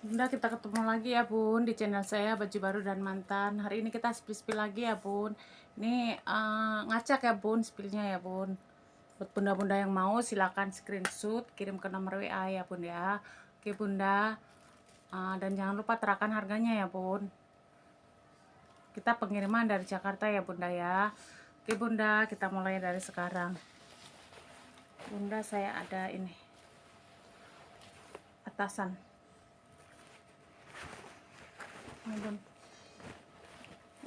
Bunda, kita ketemu lagi ya Bun di channel saya Baju Baru dan Mantan. Hari ini kita spill lagi ya Bun. Ini ngacak ya Bun, spillnya ya Bun. Buat bunda-bunda yang mau silakan screenshot kirim ke nomor WA ya Bun ya. Oke Bunda. Dan jangan lupa terakan harganya ya Bun. Kita pengiriman dari Jakarta ya Bunda ya. Oke Bunda, kita mulai dari sekarang. Bunda, saya ada ini atasan. Ini Bun.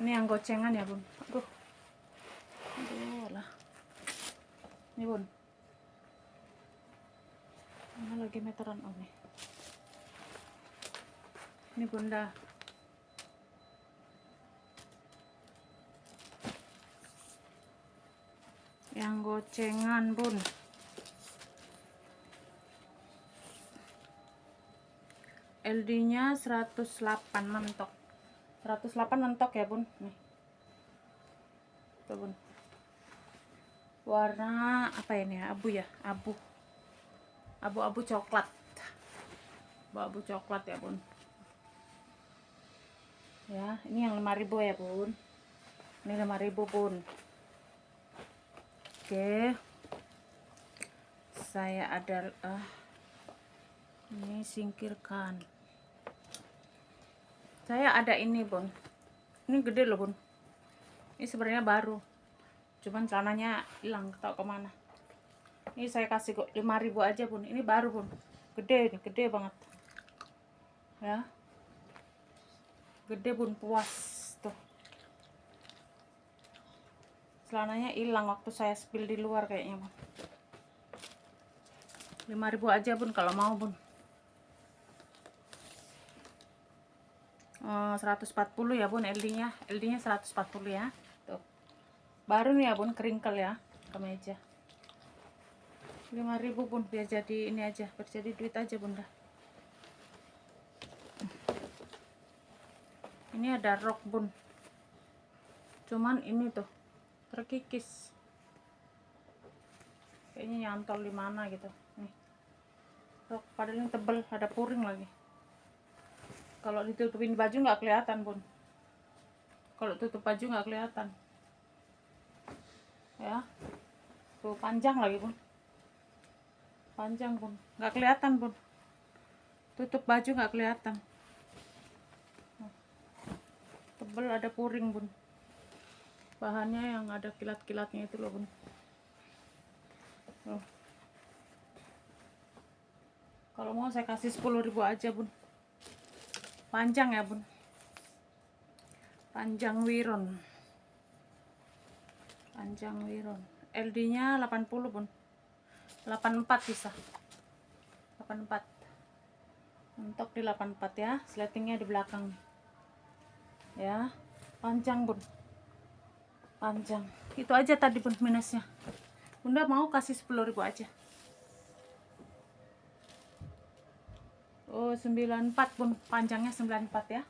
Ini yang gocengan ya Bun. Aduh lah. Ini Bun. Ini lagi meteran nih. Ini Bunda. Yang gocengan Bun. LD-nya 108 mentok. 108 mentok ya Bun. Nih. Tuh Bun. Warna apa ini ya? Abu ya? Abu. Abu-abu coklat. Abu-abu coklat ya Bun. Ya, ini yang 5.000 ya Bun. Ini 5.000 Bun. Oke. Saya ada ini singkirkan. Saya ada ini Bun. Ini gede loh Bun. Ini sebenarnya baru. Cuman celananya hilang, tau kemana. Ini saya kasih kok 5.000 aja Bun. Ini baru Bun. Gede nih, gede banget. Ya. Gede Bun, puas tuh. Celananya hilang waktu saya spill di luar kayaknya Bun. 5.000 aja Bun kalau mau Bun. 140 ya Bun LD-nya. LD-nya 140 ya. Tuh. Baru nih ya Bun, keringkel ya kemeja. 5.000 Bun, biar jadi ini aja, biar jadi duit aja Bunda. Ini ada rok Bun. Cuman ini tuh terkikis. Kayaknya nyantol di mana gitu. Nih. Rok padahal ini tebel, ada puring lagi. Kalau ditutupin baju nggak kelihatan Bun. Kalau tutup baju nggak kelihatan. Ya. Tuh panjang lagi Bun. Panjang Bun, nggak kelihatan Bun. Tutup baju nggak kelihatan. Tebel, ada puring Bun. Bahannya yang ada kilat-kilatnya itu loh Bun. Oh. Kalau mau saya kasih 10.000 aja Bun. Panjang ya Bun. Panjang wiron. Panjang wiron. LD-nya 80 Bun. 84 bisa. 84. Mentok di 84 ya. Sletingnya di belakang. Ya. Panjang Bun. Panjang. Itu aja tadi Bun minusnya. Bunda mau kasih 10.000 aja. Oh, 94 Bun. Panjangnya 94 ya.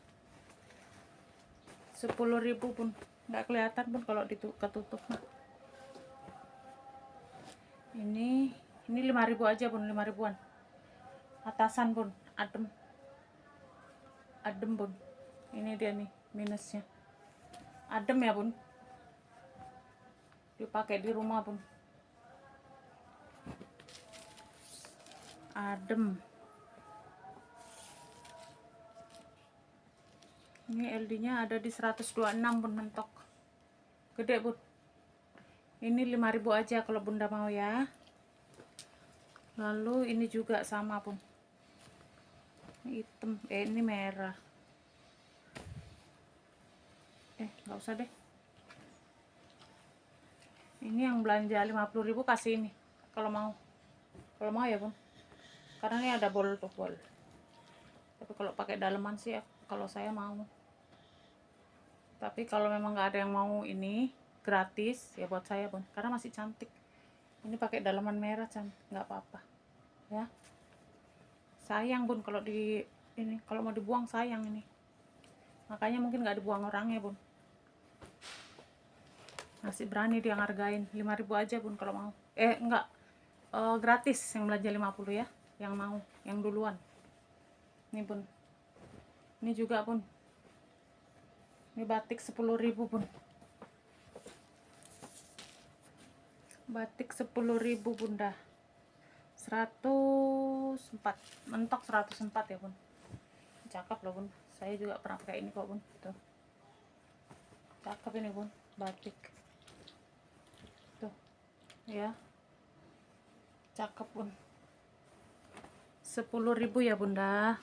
10.000 Bun. Nggak kelihatan Bun kalau ketutup. Ini 5.000 aja Bun, 5.000-an. Atasan Bun, adem. Adem Bun. Ini dia nih minusnya. Adem ya Bun. Dipakai di rumah Bun. Adem. Ini LD-nya ada di 126 Bun, mentok. Gede Bun. Ini 5.000 aja kalau Bunda mau ya. Lalu ini juga sama Bun. Ini hitam, ini merah. Nggak usah deh. Ini yang belanja 50.000 kasih ini kalau mau. Kalau mau ya Bun. Karena ini ada bol tuh, bol. Tapi kalau pakai daleman sih ya, kalau saya mau. Tapi kalau memang nggak ada yang mau ini gratis ya buat saya Bun, karena masih cantik. Ini pakai daleman merah cantik, nggak apa-apa ya. Sayang Bun kalau di ini, kalau mau dibuang sayang ini. Makanya mungkin nggak dibuang orangnya Bun. Masih berani dia ngargain 5.000 aja Bun kalau mau. Enggak, gratis yang belanja 50 ya, yang mau, yang duluan. Nih Bun. Ini juga bun, ini batik 10.000 bun, batik 10.000 bunda, 104 mentok, 104 ya bun, cakep loh bun. Saya juga pernah pakai ini kok bun, tuh cakep ini bun, batik tuh ya, cakep bun. 10.000 ya bunda.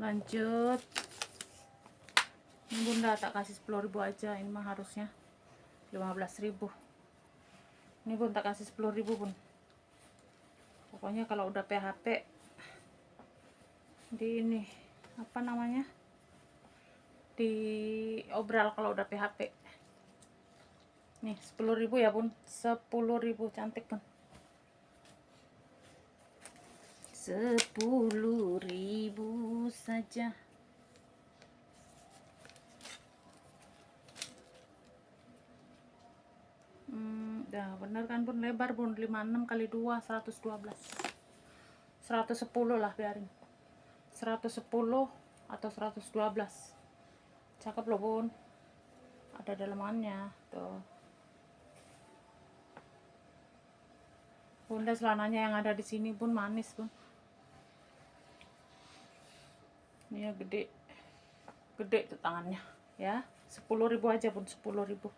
Lanjut, ini bunda tak kasih 10.000 aja, ini mah harusnya 15.000. Ini bun tak kasih 10.000 bun. Pokoknya kalau udah PHP di ini apa namanya, di obral kalau udah PHP. Nih 10.000 ya bun, 10.000, cantik bun, 10.000 saja. Dah bener kan bun, lebar bun, 56 kali 2 112, 110 lah biarin, 110 atau 112. Cakep loh bun, ada dalamannya tuh bunda. Celananya yang ada di sini bun manis bun, ini ya gede gede tuh tangannya ya. 10.000 aja bun, 10.000,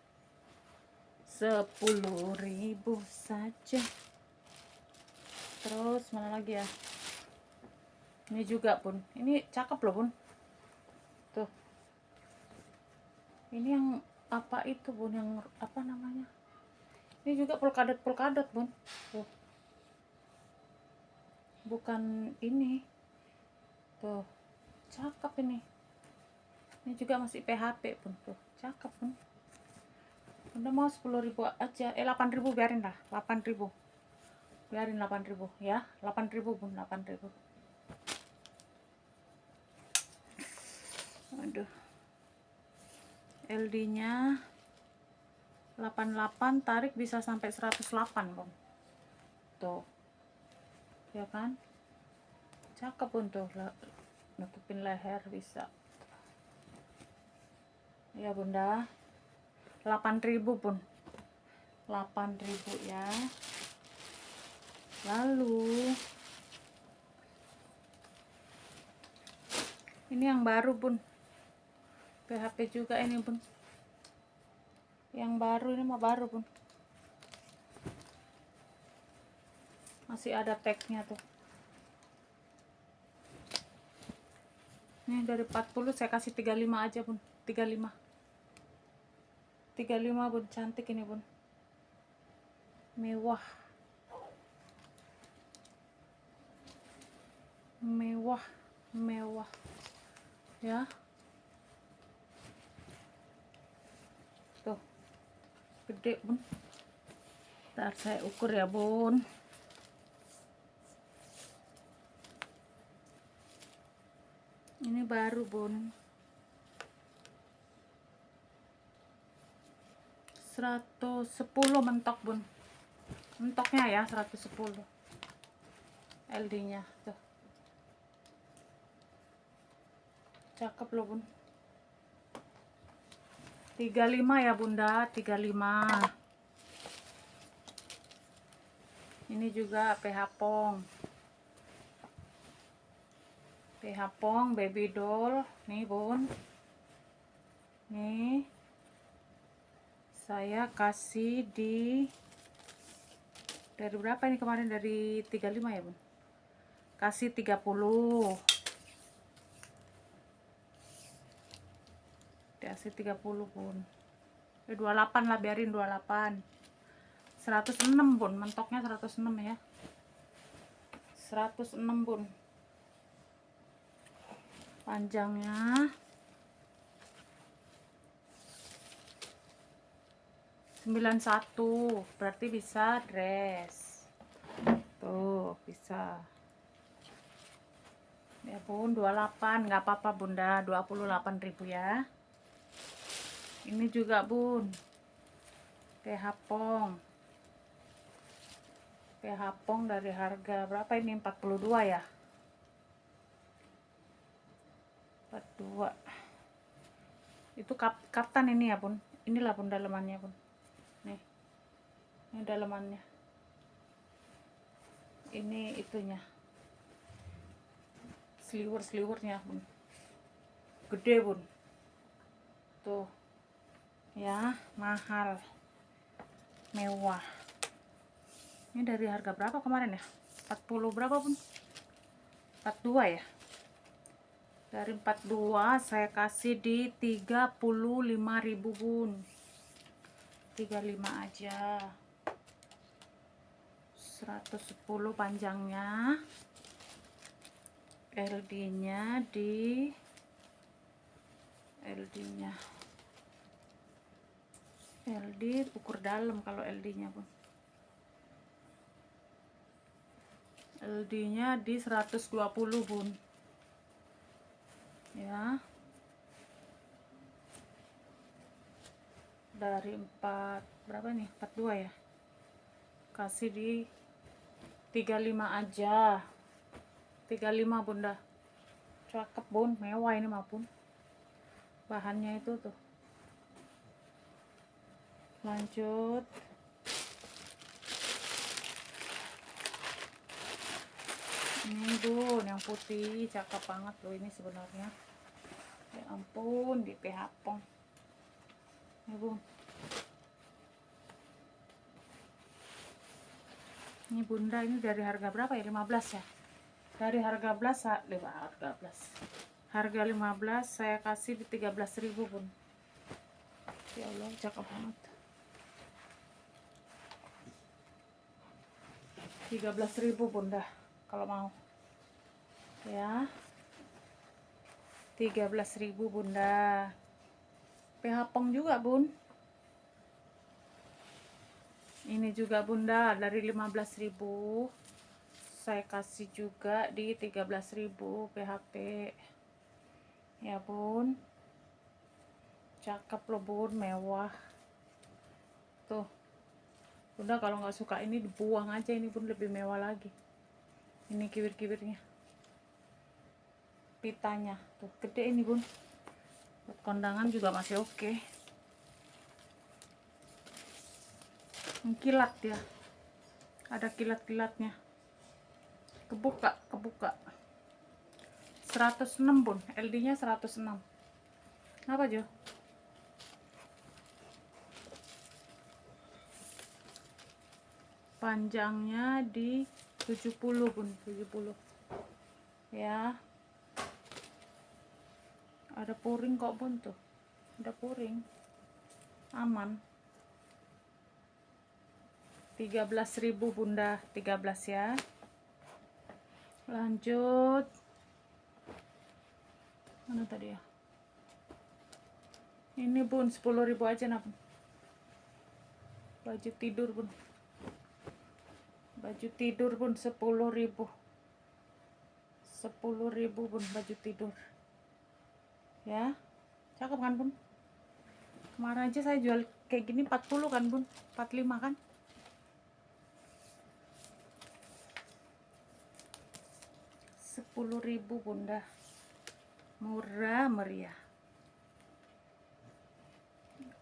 10.000 saja. Terus mana lagi ya, ini juga bun, ini cakep loh bun, tuh ini yang apa itu bun, yang apa namanya, ini juga polkadot bun, tuh bukan ini, tuh cakep ini juga masih PHP bun, tuh cakep bun. Udah mau 10.000 aja, 8.000 biarin lah, 8.000 biarin, 8.000 ya, 8.000 bun, 8.000. Aduh, LD nya 88, tarik bisa sampai 108 bun, tuh ya kan, cakep bun, tuh nutupin leher bisa ya bunda. 8.000 bun, 8.000 ya. Lalu ini yang baru bun, PHP juga ini bun, yang baru ini mah baru bun, masih ada tagnya tuh. Ini dari 40 saya kasih 35 aja bun, 35 bun, cantik ini bun, mewah mewah mewah ya, tuh gede bun. Ntar saya ukur ya bun. Ini baru bun, 110 mentok bun, mentoknya ya 110 LD nya tuh, cakep loh bun. 35 ya bunda, 35. Ini juga PH Pong baby doll nih bun, nih saya kasih di, dari berapa ini kemarin, dari 35 ya bun, kasih 30, kasih 30 bun, 28 lah biarin, 28. 106 bun, mentoknya 106 ya, 106 bun, panjangnya 91, berarti bisa dress tuh, bisa ya bun. 28 nggak apa-apa bunda, 28.000 ya. Ini juga bun, PH Pong dari harga berapa ini, 42 ya, 2. Itu kaftan ini ya bun, inilah bun dalemannya bun, nih ini dalemannya, ini itunya seliwer-seliwernya bun, gede bun, tuh ya, mahal, mewah. Ini dari harga berapa kemarin ya, 40 berapa bun, 42 ya. Dari 42 saya kasih di 35.000 bun, 35 aja. 110 panjangnya, LD-nya LD ukur dalam kalau LD-nya bun. LD-nya di 120 bun. Ya. Dari 4 berapa nih? 42 ya. Kasih di 35 aja. 35 bunda. Cakep bun, mewah ini mah bun. Bahannya itu tuh. Lanjut. Ini bun, yang putih cakep banget loh ini sebenarnya. Ya ampun, di PH-pong. Ini bun. Ini bunda, ini dari harga berapa ya? 15 ya? Dari harga 15 saya kasih di 13.000 bun. Ya Allah, cakep banget. 13.000 bunda kalau mau ya, 13.000 bunda. PH Pong juga bun. Ini juga bunda dari 15.000 saya kasih juga di 13.000 PHP ya bun. Cakep loh bun, mewah tuh bunda. Kalau nggak suka ini dibuang aja, ini bun lebih mewah lagi. Ini kiwir-kiwirnya, pitanya tuh gede ini bun, buat kondangan juga masih oke. Kilat ya, ada kilat-kilatnya, kebuka 106 bun, LD nya 106. Kenapa Jo? Panjangnya di 70 bun, 70 ya. Ada puring kok bun, tuh ada puring, aman. 13.000 bunda, 13 ya. Lanjut, mana tadi ya, ini bun 10.000 aja nah bun. Baju tidur bun, baju tidur bun 10.000 bun, baju tidur ya. Cakep kan bun, kemarin aja saya jual kayak gini 40 kan bun, 45 kan. 10.000 bunda, murah meriah.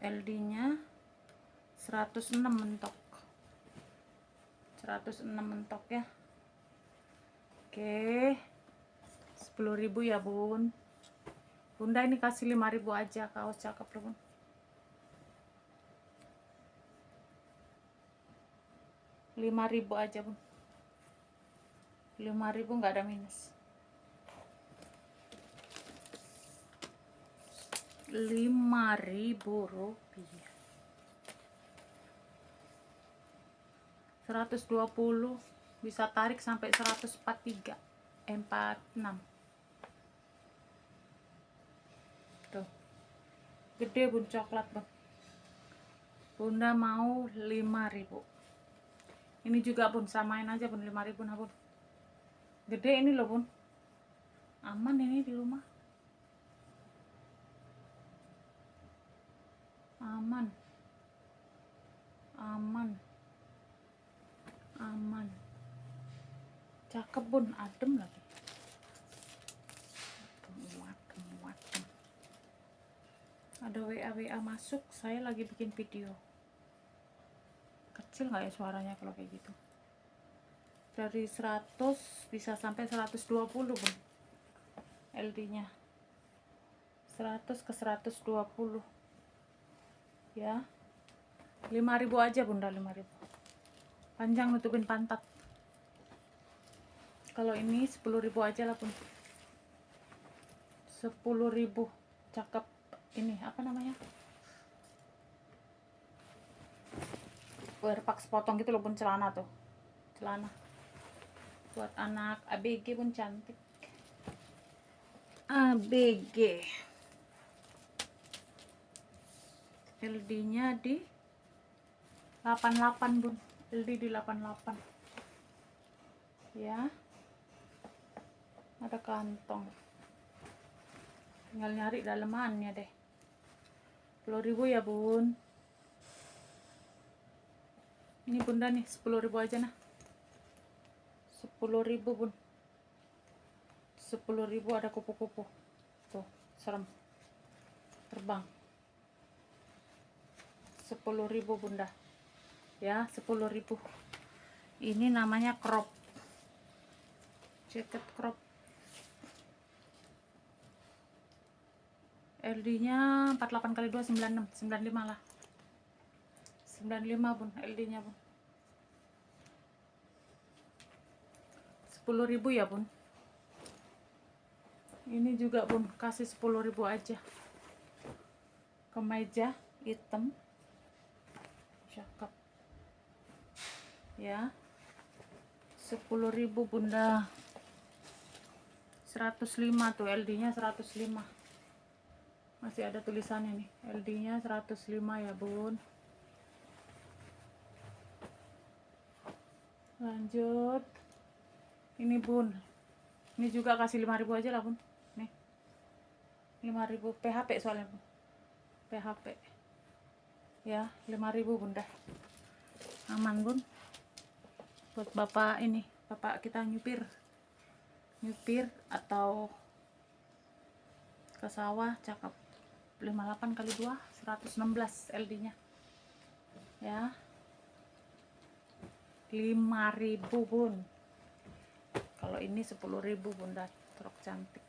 LD nya 106 mentok, 106 mentok ya. Oke, 10.000 ya bun. Bunda ini kasih 5.000 aja, kaos cakep loh bun. 5.000 aja bun, 5.000 nggak ada minus. 5.000 rupiah. 120 bisa tarik sampai 143, 46 tuh, gede bun, coklat bun. Bunda mau 5.000. Ini juga bun, samain aja bun, 5.000 nah bun. Gede ini loh bun, aman ini di rumah, aman, cakep bun, adem lagi, muat. WA masuk, saya lagi bikin video. Kecil nggak ya suaranya kalau kayak gitu? Dari 100 bisa sampai 120 Bun, LD nya 100 ke 120 ya. 5.000 aja Bunda, 5.000. Panjang nutupin pantat. Kalau ini 10.000 aja lah Bun. 10.000 cakep. Ini apa namanya, wearpax potong gitu loh Bun, celana tuh, celana buat anak ABG Bun, cantik. ABG LD nya di 88 Bun, LD di 88 ya. Ada kantong, tinggal nyari dalemannya deh. 10.000 ya Bun. Ini Bunda nih 10.000 aja nah. 10.000 Bun. 10.000 ada kupu-kupu. Tuh, serem. Terbang. 10.000 Bunda. Ya, 10.000. Ini namanya crop. Jaket crop. LD-nya 48x2 96, 95 lah. 95 Bun, LD-nya Bun. 10.000 ya Bun. Ini juga Bun, kasih 10.000 aja. Kemeja hitam. Cakep. Ya. 10.000 Bunda. 105 tuh, LD-nya 105. Masih ada tulisannya nih, LD-nya 105 ya Bun. Lanjut. Ini Bun. Ini juga kasih 5.000 aja lah Bun. Nih. 5.000 PHP soalnya Bun. PHP. Ya, 5.000 Bunda. Aman Bun. Buat bapak ini, bapak kita nyupir atau ke sawah, cakep. 58x2 116 LD-nya. Ya. 5.000 Bun. Kalau ini 10.000 Bunda, rok cantik.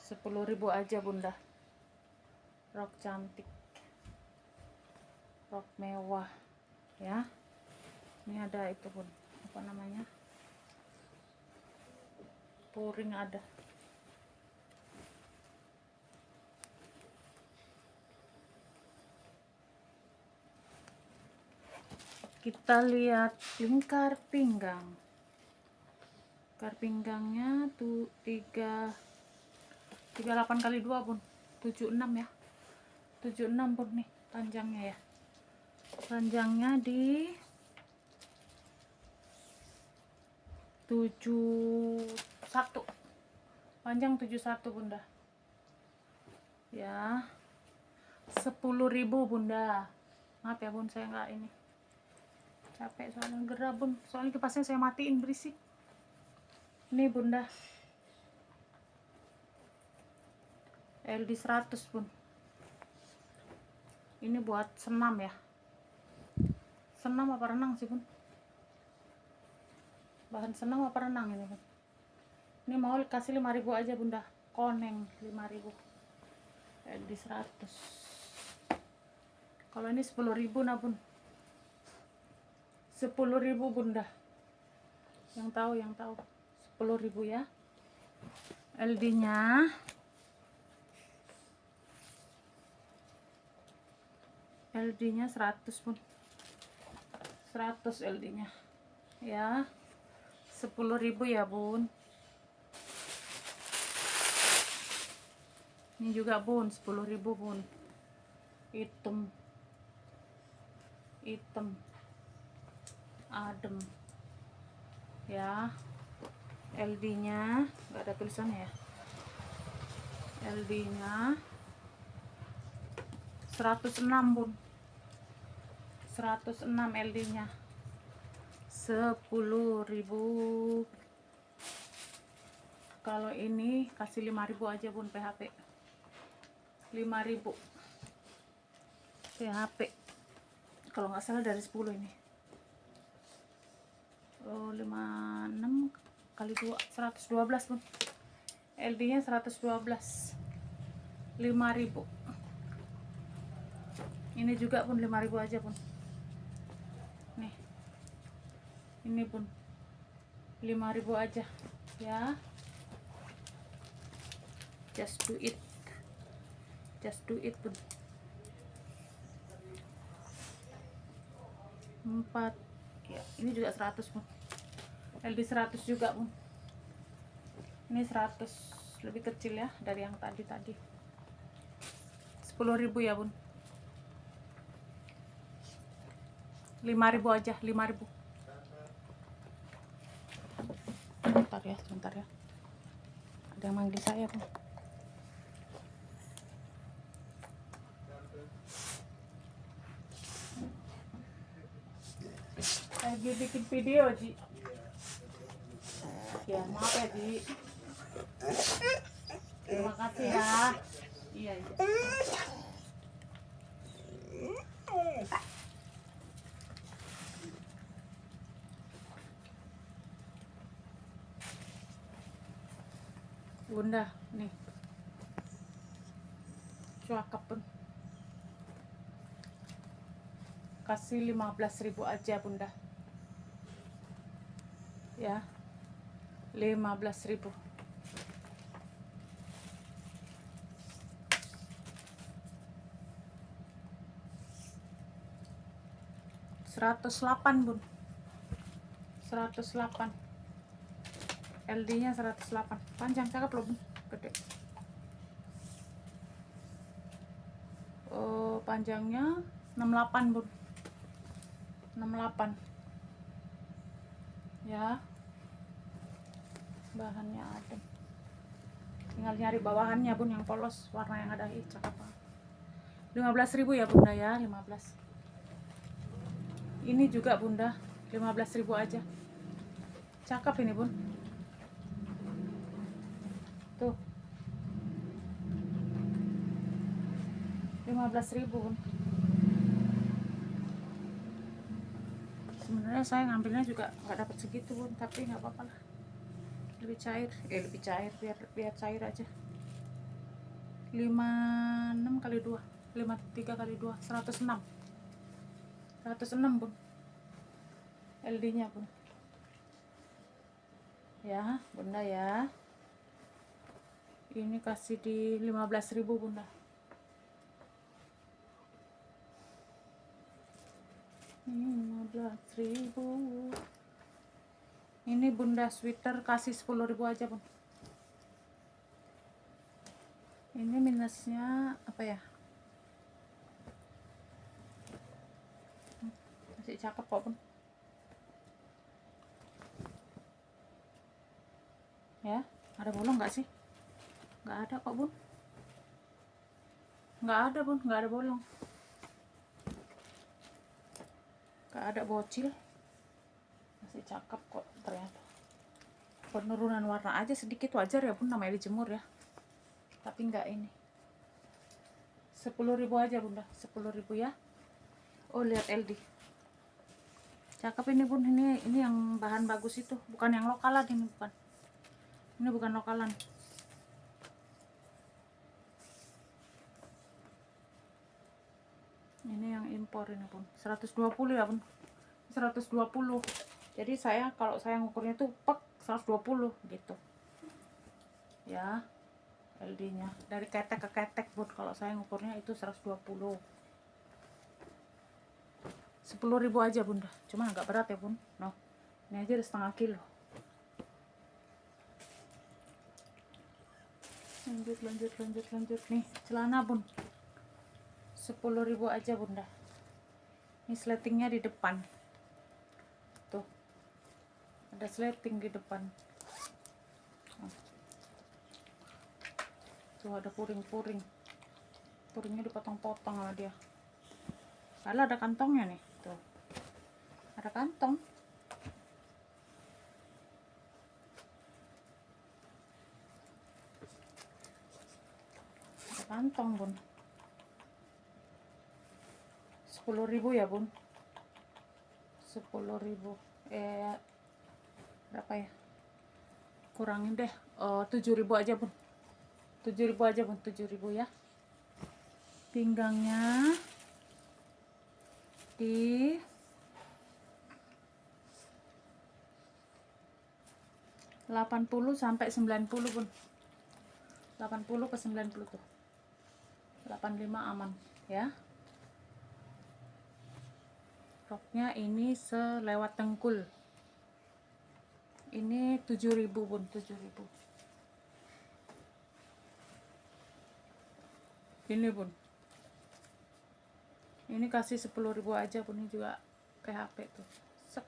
10.000 aja Bunda. Rok cantik. Rok mewah ya. Ini ada itu Bun, apa namanya? Puring ada. Kita lihat lingkar pinggang. Lingkar pinggangnya tuh 38x2 Bun. 76 ya. 76 Bun nih panjangnya ya. Panjangnya di 71. Panjang 71 Bunda. Ya. 10.000 Bunda. Maaf ya Bun, saya nggak ini. Capek soalnya gerah Bun. Soalnya kipasnya saya matiin, berisik. Ini Bunda. LD 100 Bun. Ini buat senam ya. Senam apa renang sih Bun? Bahan senam apa renang ini Bun? Ini mau kasih 5.000 aja Bunda. Koneng 5.000. LD 100. Kalau ini 10.000 nah Bun. 10.000 Bunda. Yang tahu 10.000 ya. LD-nya LD-nya 100 Bun. 100 LD-nya. Ya. 10.000 ya Bun. Ini juga Bun, 10.000 Bun. Hitam. Adem. Ya. LD-nya nggak ada tulisannya ya. LD-nya 106 Bun. 106 LD-nya. 10.000. Kalau ini kasih 5.000 aja Bun, PHP. 5.000 PHP kalau nggak salah dari 10 ini. 56 kali 2 112 pun. LD nya 112, 5.000. Ini juga pun 5.000 aja pun. Nih, ini pun 5.000 aja ya. Just do it pun. 4 ya, ini juga 100 pun. LD 100 juga pun. Ini 100, lebih kecil ya dari yang tadi 10.000 ya bun. 5.000 aja, 5.000. Sebentar ya, ada yang manggil saya pun. Lagi bikin video Ji. Ya maaf ya Ji, terima kasih ya. Iya. Bunda nih cakep pun, kasih 15.000 aja bunda ya, 15.000. $108 bun, 108. LD nya 108, panjang cakep loh bun, gede. Oh, panjangnya 68 bun, 68 ya. Bahannya adem, tinggal nyari bawahannya bun yang polos, warna yang ada. Cakep banget. 15.000 ya bunda ya, 15. Ini juga bunda 15.000 aja, cakep ini bun. Tuh 15.000 bun. Sebenarnya saya ngambilnya juga nggak dapat segitu bun, tapi nggak apa-apa lah, lebih cair, biar cair aja. 56 kali 2, 53 kali 2, 106 bun. LD nya bun ya bunda ya. Ini kasih di 15.000 bunda. Ini 15.000. Ini bunda sweater kasih 10.000 aja bun. Ini minusnya apa ya, masih cakep kok bun ya. Ada bolong nggak sih? Nggak ada kok bun, nggak ada bun, nggak ada bolong, nggak ada bocil, masih cakep kok ternyata. Penurunan warna aja sedikit, wajar ya bun, namanya dijemur ya, tapi nggak ini. 10.000 aja bunda, 10.000 ya. Oh lihat LD, cakep ini bun. Ini yang bahan bagus itu, bukan yang lokalan. Ini bukan lokalan. Ini yang impor ini pun 120 ya bun, 120. Jadi saya kalau saya ngukurnya tuh pek 120 gitu ya. LD nya dari ketek ke ketek bun, kalau saya ngukurnya itu 120. 10.000 aja bunda, cuma agak berat ya bun. No, ini aja udah setengah kilo. Lanjut nih celana bun, 10.000 aja bunda. Ini sletingnya di depan tuh, ada sleting di depan tuh, ada puringnya dipotong-potong sama dia. Lalu ada kantongnya nih tuh, ada kantong. Ada kantong bun. 10.000 ya bun. 10.000 berapa ya, kurangin deh, 7.000 aja bun, 7.000 aja bun, 7.000 ya. Pinggangnya di 80 sampai 90 bun, 80 ke 90 tuh, 85 aman ya. Roknya ini selewat tengkul, ini 7.000 bun, 7.000 ini bun. Ini kasih 10.000 aja bun, ini juga PHP tuh. Sek.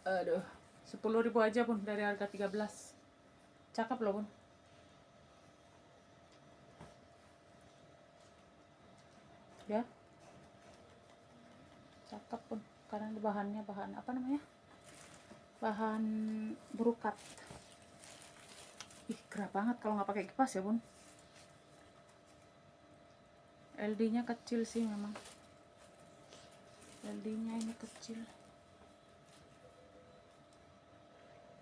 Aduh, 10.000 aja bun dari harga 13. Cakep loh bun. Ya. Cakep pun karena bahannya bahan apa namanya, bahan brokat. Ih, gerah banget kalau nggak pakai kipas ya bun. LD nya kecil sih memang, LD nya ini kecil,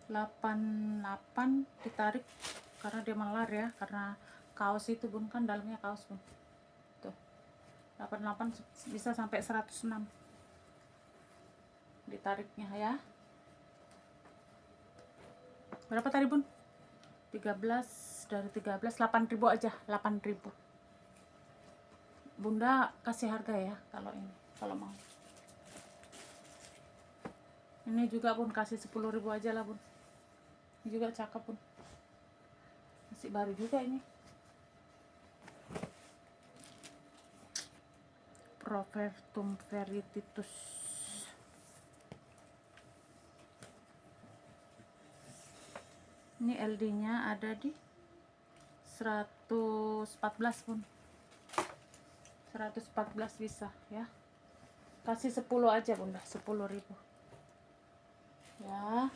88 ditarik karena dia melar ya, karena kaos itu bun, kan dalamnya kaos bun tuh. 88 bisa sampai 106 ditariknya ya. Berapa tadi bun? 13, dari 13 8.000 aja, 8.000. Bunda kasih harga ya kalau ini, kalau mau. Ini juga bun kasih 10.000 aja lah bun. Ini juga cakep bun, masih baru juga ini. Provertum verititus. Ini LD nya ada di 114 bun, 114 bisa ya. Kasih 10 aja bunda, 10.000 ya.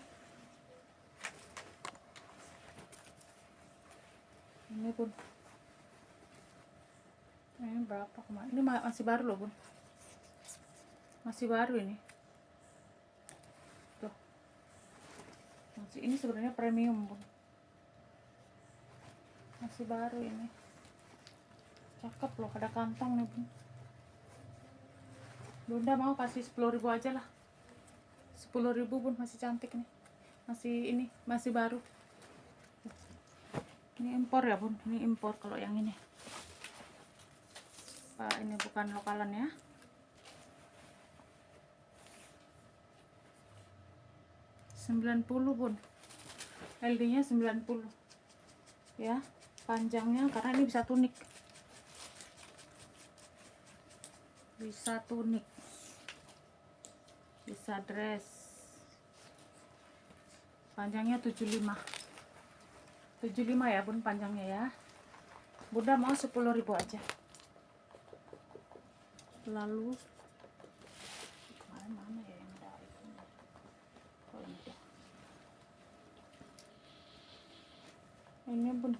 Ini bun, ini berapa kemarin, ini masih baru loh bun, masih baru ini tuh, masih, ini sebenarnya premium bun, masih baru ini. Cakep loh, ada kantong nih bun. Bunda mau kasih 10.000 aja lah, 10.000 bun, masih cantik nih, masih ini, masih baru. Ini impor ya bun, ini impor kalau yang ini. Pak, ini bukan lokalan ya. Rp90 bun, LD nya 90 ya. Panjangnya karena ini bisa tunik, bisa tunik, bisa dress. Panjangnya 75 ya bun, panjangnya ya. Bunda mau 10.000 aja. Lalu kemarin mana ya yang ada itu? Oh, ini deh. Ini bun,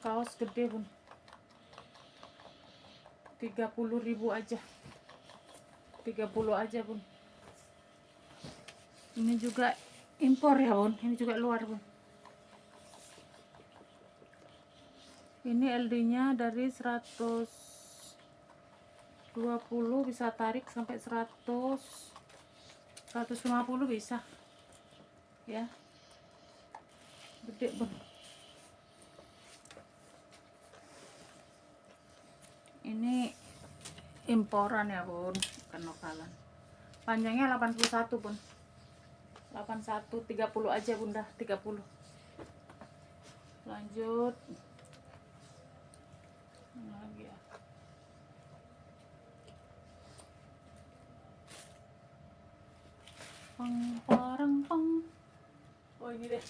kaos gede bun, 30.000 aja, 30 aja bun. Ini juga impor ya bun, ini juga luar bun. Ini LD nya dari 120 bisa tarik sampai 150 bisa ya, gede bun. Ini imporan ya bun, bukan lokalan. Panjangnya 81 bun, 81, 30 aja bunda, 30. Lanjut ini lagi ya, pang parang pang. Oh ini deh,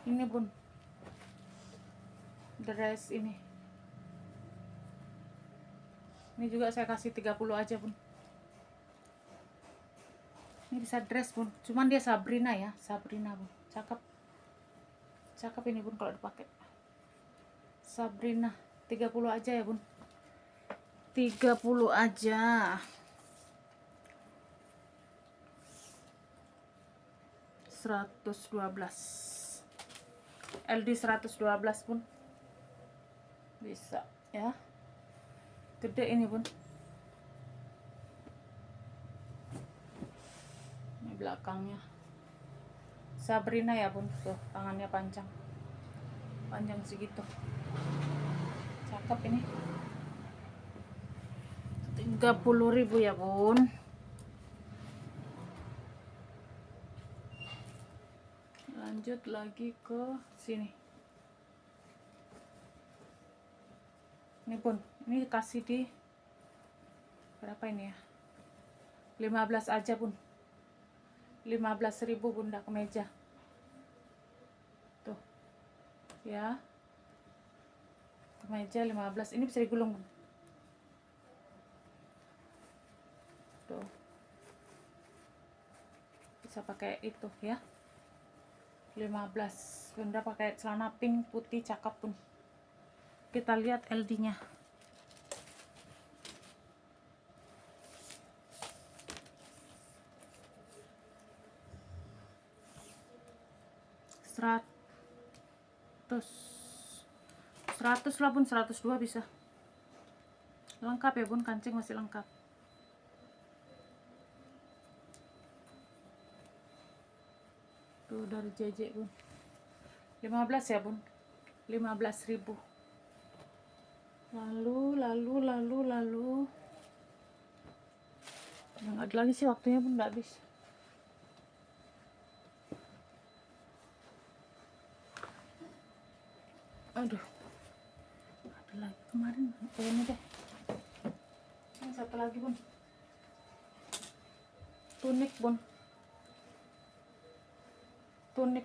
ini bun, dress ini juga saya kasih 30 aja bun. Ini bisa dress bun, cuman dia Sabrina ya, Sabrina bun, cakep. Cakep ini bun kalau dipakai. Sabrina 30 aja ya bun, 30 aja. LD 112 pun bisa ya, gede ini pun. Ini belakangnya Sabrina ya bun, tuh tangannya panjang segitu, cakep ini. 30.000 ya bun. Lanjut lagi ke sini. Ini pun, ini kasih di berapa ini ya? 15 aja bun. 15.000 bunda kemeja. Tuh. Ya. Kemeja 15. Ini bisa digulung bun. Tuh. Bisa pakai itu ya. 15. Bunda pakai celana pink putih cakep pun. Kita lihat LD-nya. Seratus lah bun, 102 bisa. Lengkap ya bun, kancing masih lengkap. Tuh dari JJ bun. 15 ya bun. 15.000. Lalu nggak ada lagi sih waktunya pun, nggak habis. Aduh, ada lagi kemarin. Ini deh, ini satu lagi bun, tunik bun, tunik.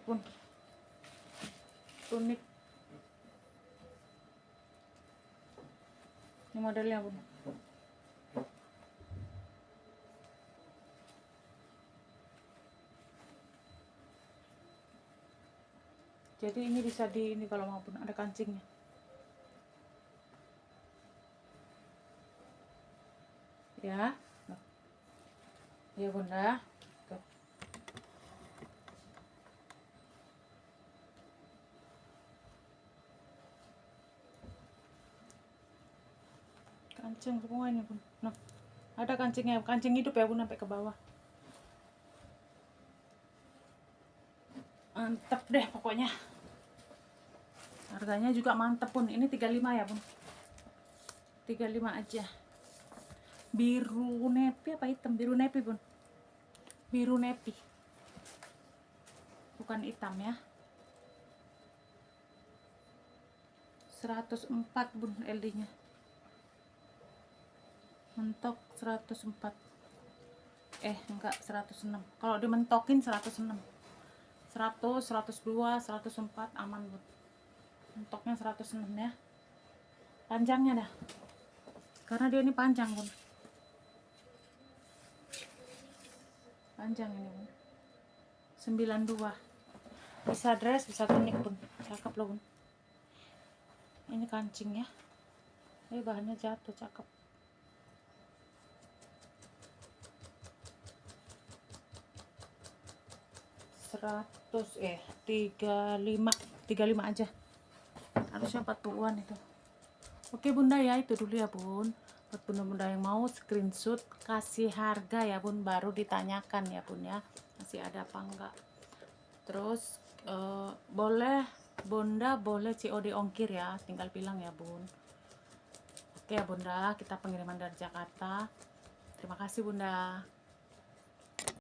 Ini modelnya bun. Jadi ini bisa di ini kalau mau pun, ada kancingnya. Ya. Ya bunda. Tuh. Kancing semua ini bun. Nah, ada kancingnya, kancing hidup ya bun, sampai ke bawah. Mantep deh pokoknya. Harganya juga mantep pun. Ini 35 ya bun. 35 aja. Biru nepi apa hitam? Biru nepi bun. Biru nepi. Bukan hitam ya. 104 bun LD-nya. Mentok 104. Enggak, 106. Kalau dimentokin 106. 100, 102, 104 aman bun. Mentoknya 106 ya. Panjangnya dah. Karena dia ini panjang bun. Panjang ini bun. 92. Bisa dress, bisa tunik bun. Cakep loh bun. Ini kancing ya. Ini bahannya jatuh, cakep. Seratus 35 aja. Harusnya 40-an itu. Oke bunda ya, itu dulu ya bun. Buat bunda-bunda yang mau screenshot, kasih harga ya bun, baru ditanyakan ya bun ya, masih ada apa enggak. Terus boleh bunda, boleh COD ongkir ya, tinggal bilang ya bun. Oke ya bunda, kita pengiriman dari Jakarta. Terima kasih bunda.